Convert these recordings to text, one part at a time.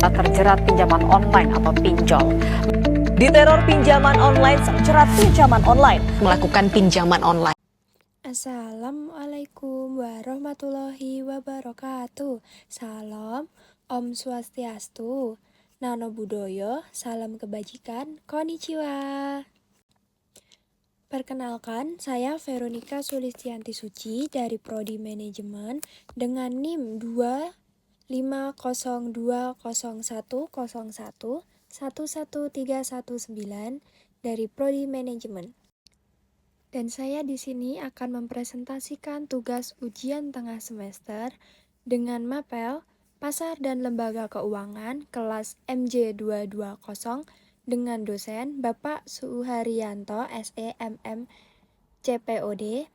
terjerat pinjaman online atau pinjol. Diteror pinjaman online, terjerat pinjaman online. Melakukan pinjaman online. Assalamualaikum warahmatullahi wabarakatuh. Salam, Om Swastiastu, Nano Budoyo, salam kebajikan, konnichiwa. Perkenalkan, saya Veronica Sulistianti Suci dari Prodi Manajemen dengan NIM 250200101 dari Prodi Manajemen. Dan saya di sini akan mempresentasikan tugas ujian tengah semester dengan mapel Pasar dan Lembaga Keuangan kelas MJ220 dengan dosen Bapak Suharyanto SEMM CPOD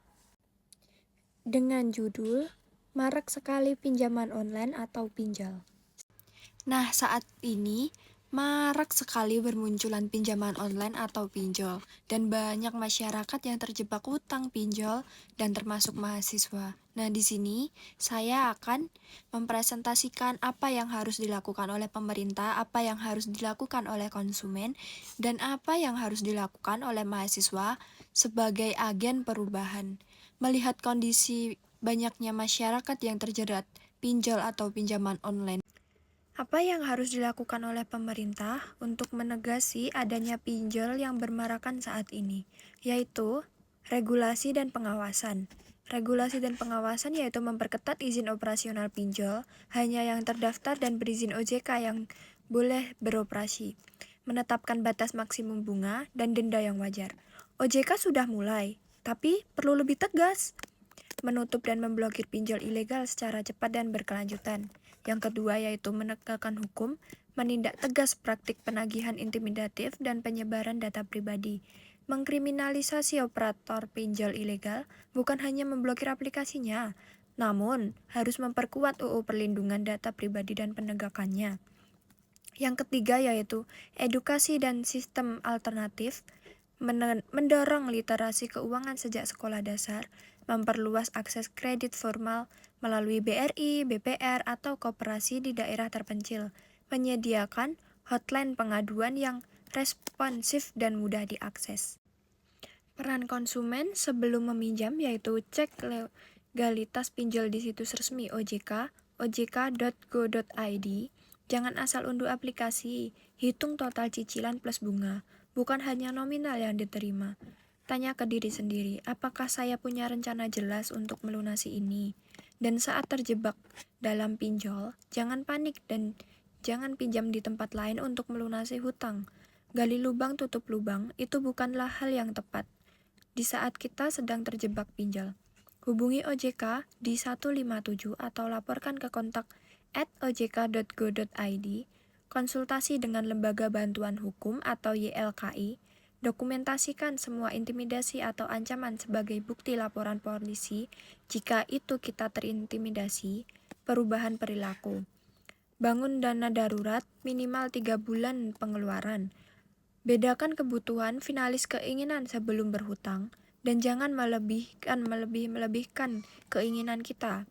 dengan judul Marak Sekali Pinjaman Online atau Pinjol. Nah, saat ini marak sekali bermunculan pinjaman online atau pinjol, dan banyak masyarakat yang terjebak hutang pinjol dan termasuk mahasiswa. Nah, di sini saya akan mempresentasikan apa yang harus dilakukan oleh pemerintah, apa yang harus dilakukan oleh konsumen, dan apa yang harus dilakukan oleh mahasiswa sebagai agen perubahan. Melihat kondisi banyaknya masyarakat yang terjerat pinjol atau pinjaman online, apa yang harus dilakukan oleh pemerintah untuk menegasi adanya pinjol yang bermarakan saat ini, yaitu regulasi dan pengawasan. Regulasi dan pengawasan yaitu memperketat izin operasional pinjol, hanya yang terdaftar dan berizin OJK yang boleh beroperasi. Menetapkan batas maksimum bunga dan denda yang wajar. OJK sudah mulai, tapi perlu lebih tegas. Menutup dan memblokir pinjol ilegal secara cepat dan berkelanjutan. Yang kedua yaitu menegakkan hukum, menindak tegas praktik penagihan intimidatif dan penyebaran data pribadi. Mengkriminalisasi operator pinjol ilegal bukan hanya memblokir aplikasinya, namun harus memperkuat UU Perlindungan Data Pribadi dan penegakannya. Yang ketiga yaitu edukasi dan sistem alternatif, mendorong literasi keuangan sejak sekolah dasar, memperluas akses kredit formal melalui BRI, BPR, atau koperasi di daerah terpencil, menyediakan hotline pengaduan yang responsif dan mudah diakses. Peran konsumen sebelum meminjam yaitu cek legalitas pinjol di situs resmi OJK, ojk.go.id, jangan asal unduh aplikasi, hitung total cicilan plus bunga, bukan hanya nominal yang diterima. Tanya ke diri sendiri, apakah saya punya rencana jelas untuk melunasi ini? Dan saat terjebak dalam pinjol, jangan panik dan jangan pinjam di tempat lain untuk melunasi hutang. Gali lubang tutup lubang, itu bukanlah hal yang tepat di saat kita sedang terjebak pinjol. Hubungi OJK di 157 atau laporkan ke kontak @ojk.go.id, konsultasi dengan Lembaga Bantuan Hukum atau YLKI, dokumentasikan semua intimidasi atau ancaman sebagai bukti laporan polisi jika itu kita terintimidasi. Perubahan perilaku. Bangun dana darurat minimal 3 bulan pengeluaran. Bedakan kebutuhan finalis keinginan sebelum berhutang dan jangan melebihkan keinginan kita.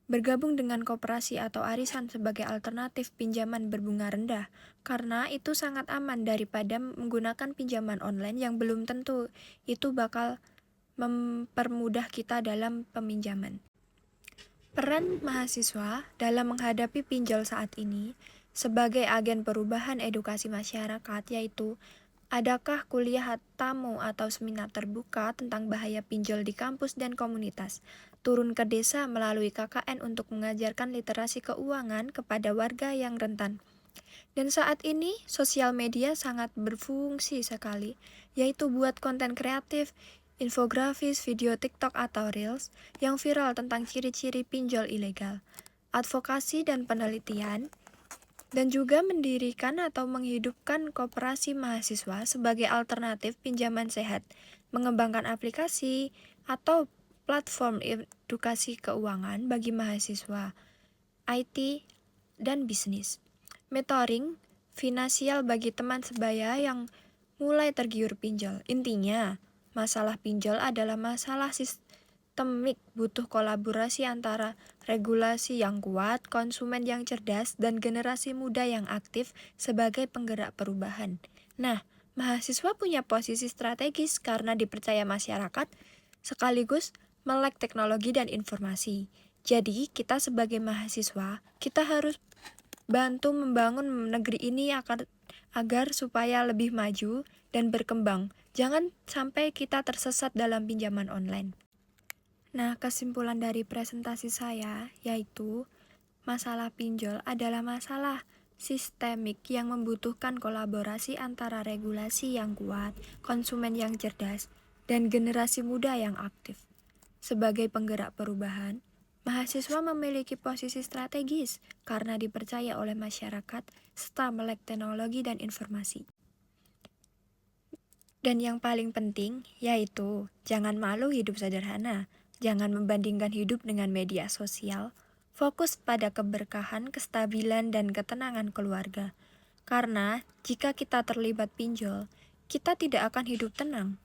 Bergabung dengan koperasi atau arisan sebagai alternatif pinjaman berbunga rendah, karena itu sangat aman daripada menggunakan pinjaman online yang belum tentu itu bakal mempermudah kita dalam peminjaman. Peran mahasiswa dalam menghadapi pinjol saat ini sebagai agen perubahan edukasi masyarakat yaitu adakah kuliah tamu atau seminar terbuka tentang bahaya pinjol di kampus dan komunitas? Turun ke desa melalui KKN untuk mengajarkan literasi keuangan kepada warga yang rentan. Dan saat ini, sosial media sangat berfungsi sekali, yaitu buat konten kreatif, infografis, video TikTok atau Reels yang viral tentang ciri-ciri pinjol ilegal, advokasi dan penelitian, dan juga mendirikan atau menghidupkan koperasi mahasiswa sebagai alternatif pinjaman sehat, mengembangkan aplikasi atau platform edukasi keuangan bagi mahasiswa, IT, dan bisnis. Mentoring finansial bagi teman sebaya yang mulai tergiur pinjol. Intinya, masalah pinjol adalah masalah sistem sistemik, butuh kolaborasi antara regulasi yang kuat, konsumen yang cerdas, dan generasi muda yang aktif sebagai penggerak perubahan. Nah, mahasiswa punya posisi strategis karena dipercaya masyarakat, sekaligus melek teknologi dan informasi. Jadi, kita sebagai mahasiswa, kita harus bantu membangun negeri ini agar supaya lebih maju dan berkembang. Jangan sampai kita tersesat dalam pinjaman online. Nah, kesimpulan dari presentasi saya yaitu masalah pinjol adalah masalah sistemik yang membutuhkan kolaborasi antara regulasi yang kuat, konsumen yang cerdas, dan generasi muda yang aktif. Sebagai penggerak perubahan, mahasiswa memiliki posisi strategis karena dipercaya oleh masyarakat serta melek teknologi dan informasi. Dan yang paling penting yaitu jangan malu hidup sederhana, jangan membandingkan hidup dengan media sosial, fokus pada keberkahan, kestabilan, dan ketenangan keluarga. Karena jika kita terlibat pinjol, kita tidak akan hidup tenang.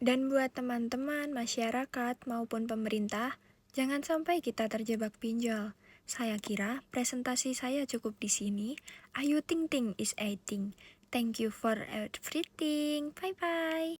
Dan buat teman-teman, masyarakat, maupun pemerintah, jangan sampai kita terjebak pinjol. Saya kira presentasi saya cukup di sini. Ayu Ting Ting is 18. Thank you for everything. Bye-bye.